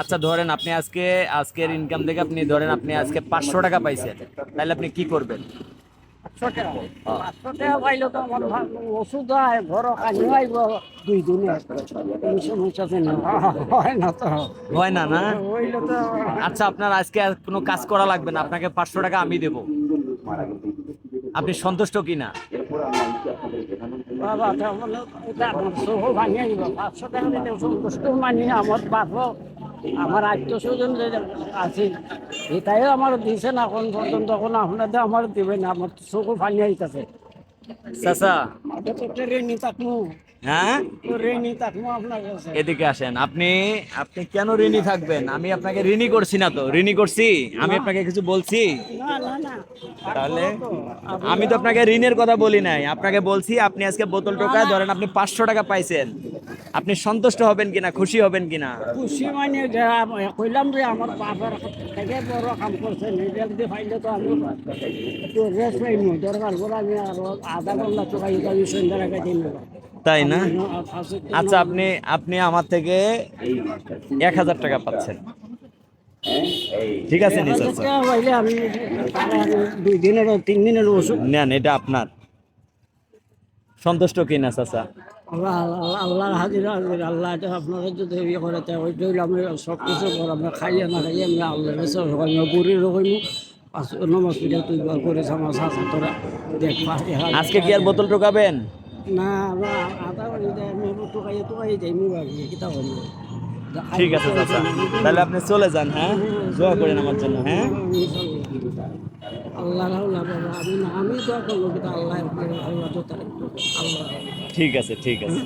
আচ্ছা ধরেন আপনি আজকের ইনকাম থেকে আপনি ধরেন আপনি আজকে 500 টাকা পাইছেন, তাহলে আপনি কি করবেন? 500 টাকা পাইলে তো আমার ওষুধ হয়, ঘর কাজ আইব 2 দিনে, সমস্যা হয় না তো। হয় না না? হইলে তো আচ্ছা আপনার আজকে আর কোনো কাজ করা লাগবে না, আপনাকে 500 টাকা আমি দেব। আপনি সন্তুষ্ট কিনা? বাবা তাহলে এটা আমার সহ ভাঙিয়ে দিব। 500 টাকা দিতে সন্তুষ্ট মানি আমার বাপ, আমার আত্মীয় স্বজন যে আছে এটাই আমার দিছে না এখন পর্যন্ত, এখন আপনাদের আমার দিবেন, আমার চোখ ভাঙিয়ে আইতেছে। চাচা রেনি থাকবো, হ্যাঁ রেনি থাকবো আপনার কাছে। এদিকে আসেন। আপনি আপনি কেন ঋণী থাকবেন? আমি আপনাকে ঋণী করছি না তো। ঋণী করছি? আমি আপনাকে কিছু বলছি? না না না, তাহলে আমি তো আপনাকে ঋণের কথা বলি নাই, আপনাকে বলছি আপনি আজকে বোতল টোকায় ধরেন আপনি 500 টাকা পাইছেন, আপনি সন্তুষ্ট হবেন কিনা, খুশি হবেন কিনা? খুশি মানে কইলাম যে আমার বাবার থেকে বড় কাম করছে, নিজের দিয়ে পাইলে তো আমি একটু রেস্ট পাইনি, দরকার করে আমি আরো আধা ঘন্টা চোখাই আমি সন্ধ্যা রেখে দিন। তাই না? আচ্ছা আপনি আপনি আমার থেকে 1000 টাকা পাচ্ছেন, ঠিক আছে নি চাচা? পাইলে আমি 2 দিনের 3 দিনের ওষুধ নেন, এটা আপনার। সন্তুষ্ট কিনা চাচা? আল্লাহ আল্লাহর হাজিরা হাজির, আল্লাহ এটা আপনারা যদি ইয়ে করে তাই ওই জন্য আমি সব কিছু করে আমরা খাইয়ে না খাইয়ে আমি আল্লাহ কাছে বুড়ি রকম নমাজ পিঠা তুই করেছে আমার শাশা তোরা দেখবা। আজকে কি আর বোতল টোকাবেন? না আমরা আধা বাড়ি দেয় আমি টুকাই যাই মুখি কিতা করবো। ঠিক আছে চাচা, তাহলে আপনি চলে যান। হ্যাঁ, দোয়া করেন আমার জন্য। হ্যাঁ, আল্লাহ বাবা আমি দোয়া করবো কিন্তু আল্লাহ আল্লাহ ঠিক আছে ঠিক আছে।